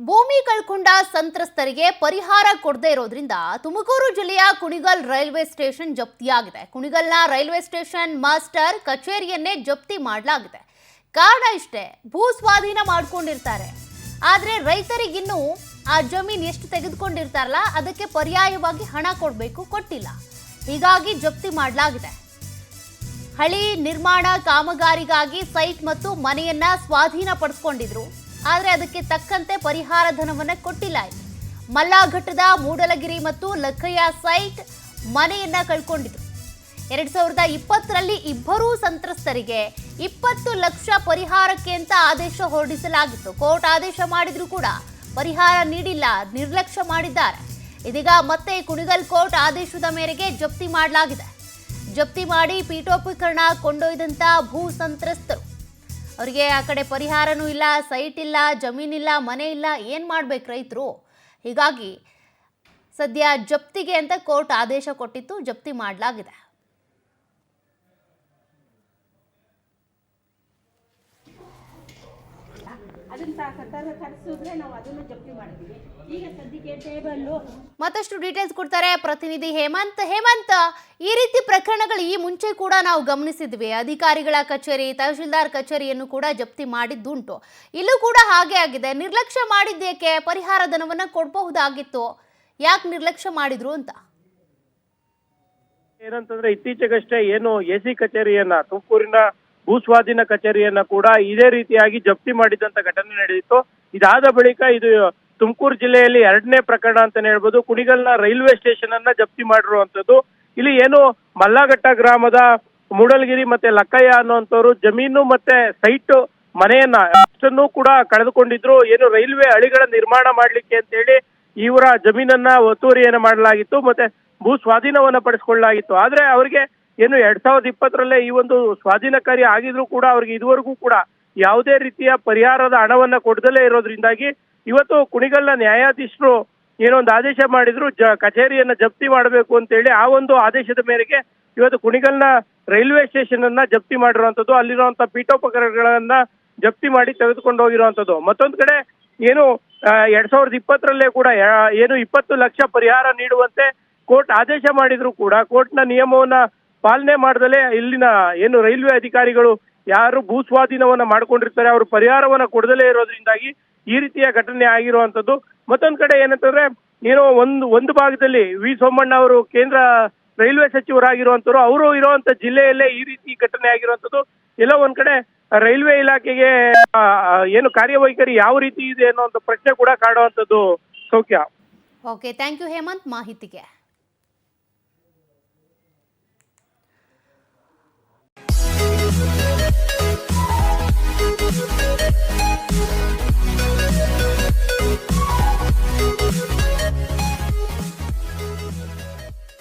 ಭೂಮಿ ಕಳ್ಕೊಂಡ ಸಂತ್ರಸ್ತರಿಗೆ ಪರಿಹಾರ ಕೊಡದೇ ಇರೋದ್ರಿಂದ ತುಮಕೂರು ಜಿಲ್ಲೆಯ ಕುಣಿಗಲ್ ರೈಲ್ವೆ ಸ್ಟೇಷನ್ ಜಪ್ತಿಯಾಗಿದೆ. ಕುಣಿಗಲ್ನ ರೈಲ್ವೆ ಸ್ಟೇಷನ್ ಮಾಸ್ಟರ್ ಕಚೇರಿಯನ್ನೇ ಜಪ್ತಿ ಮಾಡಲಾಗಿದೆ. ಕಾರಣ ಇಷ್ಟೇ, ಭೂ ಸ್ವಾಧೀನ ಮಾಡ್ಕೊಂಡಿರ್ತಾರೆ. ಆದರೆ ರೈತರಿಗಿನ್ನೂ ಆ ಜಮೀನು ಎಷ್ಟು ತೆಗೆದುಕೊಂಡಿರ್ತಾರಲ್ಲ ಅದಕ್ಕೆ ಪರ್ಯಾಯವಾಗಿ ಹಣ ಕೊಟ್ಟಿಲ್ಲ. ಹೀಗಾಗಿ ಜಪ್ತಿ ಮಾಡಲಾಗಿದೆ. ಹಳಿ ನಿರ್ಮಾಣ ಕಾಮಗಾರಿಗಾಗಿ ಸೈಟ್ ಮತ್ತು ಮನೆಯನ್ನ ಸ್ವಾಧೀನ ಪಡಿಸಿಕೊಂಡಿದ್ರು. ಆದರೆ ಅದಕ್ಕೆ ತಕ್ಕಂತೆ ಪರಿಹಾರ ಧನವನ್ನ ಕೊಟ್ಟಿಲ್ಲ. ಮಲ್ಲಾಘಟ್ಟದ ಮೂಡಲಗಿರಿ ಮತ್ತು ಲಕ್ಕಯ್ಯ ಸೈಟ್ ಮನೆಯನ್ನ ಕಳ್ಕೊಂಡಿದ್ರು. 2020ರಲ್ಲಿ ಇಬ್ಬರೂ ಸಂತ್ರಸ್ತರಿಗೆ 20 ಲಕ್ಷ ಪರಿಹಾರಕ್ಕೆ ಅಂತ ಆದೇಶ ಹೊರಡಿಸಲಾಗಿತ್ತು. ಕೋರ್ಟ್ ಆದೇಶ ಮಾಡಿದ್ರು ಕೂಡ ಪರಿಹಾರ ನೀಡಿಲ್ಲ, ನಿರ್ಲಕ್ಷ್ಯ ಮಾಡಿದ್ದಾರೆ. ಇದೀಗ ಮತ್ತೆ ಕುಣಿಗಲ್ ಕೋರ್ಟ್ ಆದೇಶದ ಮೇರೆಗೆ ಜಪ್ತಿ ಮಾಡಲಾಗಿದೆ. ಜಪ್ತಿ ಮಾಡಿ ಪೀಠೋಪಕರಣ ಕೊಂಡೊಯ್ದಂತ ಭೂ ಸಂತ್ರಸ್ತರು, ಅವರಿಗೆ ಆ ಕಡೆ ಪರಿಹಾರನೂ ಇಲ್ಲ, ಸೈಟ್ ಇಲ್ಲ, ಜಮೀನಿಲ್ಲ, ಮನೆ ಇಲ್ಲ, ಏನು ಮಾಡ್ಬೇಕು ರೈತರು? ಹೀಗಾಗಿ ಸದ್ಯ ಜಪ್ತಿಗೆ ಅಂತ ಕೋರ್ಟ್ ಆದೇಶ ಕೊಟ್ಟಿತ್ತು, ಜಪ್ತಿ ಮಾಡಲಾಗಿದೆ. ಮತ್ತಷ್ಟು ಡೀಟೇಲ್ಸ್ ಕೊಡ್ತಾರೆ ಪ್ರತಿನಿಧಿ ಹೇಮಂತ್. ಈ ರೀತಿ ಪ್ರಕರಣಗಳು ಈ ಮುಂಚೆ ಕೂಡ ನಾವು ಗಮನಿಸಿದ್ವಿ. ಅಧಿಕಾರಿಗಳ ಕಚೇರಿ, ತಹಶೀಲ್ದಾರ್ ಕಚೇರಿಯನ್ನು ಕೂಡ ಜಪ್ತಿ ಮಾಡಿದ್ದುಂಟು. ಇಲ್ಲೂ ಕೂಡ ಹಾಗೆ ಆಗಿದೆ. ನಿರ್ಲಕ್ಷ್ಯ ಮಾಡಿದ್ದೇಕೆ? ಪರಿಹಾರ ಧನವನ್ನ ಕೊಡಬಹುದಾಗಿತ್ತು, ಯಾಕೆ ನಿರ್ಲಕ್ಷ್ಯ ಮಾಡಿದ್ರು ಅಂತ? ಏನಂತಂದ್ರೆ ಇತ್ತೀಚೆಗಷ್ಟೇ ಏನು ಎಸಿ ಕಚೇರಿಯನ್ನ, ತುಮಕೂರಿನ ಭೂ ಸ್ವಾಧೀನ ಕಚೇರಿಯನ್ನ ಕೂಡ ಇದೇ ರೀತಿಯಾಗಿ ಜಪ್ತಿ ಮಾಡಿದಂತ ಘಟನೆ ನಡೆದಿತ್ತು. ಇದಾದ ಬಳಿಕ ಇದು ತುಮಕೂರು ಜಿಲ್ಲೆಯಲ್ಲಿ 2ನೇ ಪ್ರಕರಣ ಅಂತಾನೆ ಹೇಳ್ಬೋದು. ಕುಣಿಗಲ್ನ ರೈಲ್ವೆ ಸ್ಟೇಷನ್ ಅನ್ನ ಜಪ್ತಿ ಮಾಡಿರುವಂತದ್ದು. ಇಲ್ಲಿ ಏನು ಮಲ್ಲಾಘಟ್ಟ ಗ್ರಾಮದ ಮೂಡಲಗಿರಿ ಮತ್ತೆ ಲಕ್ಕಯ್ಯ ಅನ್ನುವಂಥವ್ರು ಜಮೀನು ಮತ್ತೆ ಸೈಟ್ ಮನೆಯನ್ನ ಅಷ್ಟನ್ನು ಕೂಡ ಕಳೆದುಕೊಂಡಿದ್ರು. ಏನು ರೈಲ್ವೆ ಹಳಿಗಳ ನಿರ್ಮಾಣ ಮಾಡ್ಲಿಕ್ಕೆ ಅಂತ ಹೇಳಿ ಇವರ ಜಮೀನನ್ನ ಒತ್ತುವರಿಯನ್ನ ಮಾಡಲಾಗಿತ್ತು, ಮತ್ತೆ ಭೂ ಸ್ವಾಧೀನವನ್ನ ಪಡಿಸ್ಕೊಳ್ಳಲಾಗಿತ್ತು. ಆದ್ರೆ ಅವರಿಗೆ ಏನು 2020ರಲ್ಲೇ ಈ ಒಂದು ಸ್ವಾಧೀನ ಕಾರ್ಯ ಆಗಿದ್ರು ಕೂಡ ಅವ್ರಿಗೆ ಇದುವರೆಗೂ ಕೂಡ ಯಾವುದೇ ರೀತಿಯ ಪರಿಹಾರದ ಹಣವನ್ನ ಕೊಡದಲೇ ಇರೋದ್ರಿಂದಾಗಿ ಇವತ್ತು ಕುಣಿಗಲ್ನ ನ್ಯಾಯಾಧೀಶರು ಏನೊಂದು ಆದೇಶ ಮಾಡಿದ್ರು, ಕಚೇರಿಯನ್ನ ಜಪ್ತಿ ಮಾಡಬೇಕು ಅಂತ ಹೇಳಿ. ಆ ಒಂದು ಆದೇಶದ ಮೇರೆಗೆ ಇವತ್ತು ಕುಣಿಗಲ್ನ ರೈಲ್ವೆ ಸ್ಟೇಷನ್ ಅನ್ನ ಜಪ್ತಿ ಮಾಡಿರುವಂತದ್ದು, ಅಲ್ಲಿರುವಂತ ಪೀಠೋಪಕರಣಗಳನ್ನ ಜಪ್ತಿ ಮಾಡಿ ತೆಗೆದುಕೊಂಡು ಹೋಗಿರುವಂತದ್ದು. ಮತ್ತೊಂದು ಕಡೆ ಏನು 2020ರಲ್ಲೇ ಕೂಡ ಏನು 20 ಲಕ್ಷ ಪರಿಹಾರ ನೀಡುವಂತೆ ಕೋರ್ಟ್ ಆದೇಶ ಮಾಡಿದ್ರು ಕೂಡ ಕೋರ್ಟ್ನ ನಿಯಮವನ್ನ ಪಾಲನೆ ಮಾಡದಲೇ ಇಲ್ಲಿನ ಏನು ರೈಲ್ವೆ ಅಧಿಕಾರಿಗಳು ಯಾರು ಭೂ ಸ್ವಾಧೀನವನ್ನ ಮಾಡ್ಕೊಂಡಿರ್ತಾರೆ ಅವರು ಪರಿಹಾರವನ್ನ ಕೊಡದಲೇ ಇರೋದ್ರಿಂದಾಗಿ ಈ ರೀತಿಯ ಘಟನೆ ಆಗಿರುವಂತದ್ದು. ಮತ್ತೊಂದು ಕಡೆ ಏನಂತಂದ್ರೆ ಏನೋ ಒಂದು ಭಾಗದಲ್ಲಿ ವಿ ಸೋಮಣ್ಣ ಅವರು ಕೇಂದ್ರ ರೈಲ್ವೆ ಸಚಿವರಾಗಿರುವಂತವ್ರು, ಅವರು ಇರುವಂತ ಜಿಲ್ಲೆಯಲ್ಲೇ ಈ ರೀತಿ ಘಟನೆ ಆಗಿರುವಂತದ್ದು. ಎಲ್ಲೋ ಒಂದ್ ಕಡೆ ರೈಲ್ವೆ ಇಲಾಖೆಗೆ ಏನು ಕಾರ್ಯವೈಖರಿ ಯಾವ ರೀತಿ ಇದೆ ಅನ್ನೋ ಪ್ರಶ್ನೆ ಕೂಡ ಕಾಡುವಂತದ್ದು. ಸೌಖ್ಯ. ಓಕೆ, ಥ್ಯಾಂಕ್ ಯು ಹೇಮಂತ್ ಮಾಹಿತಿಗೆ.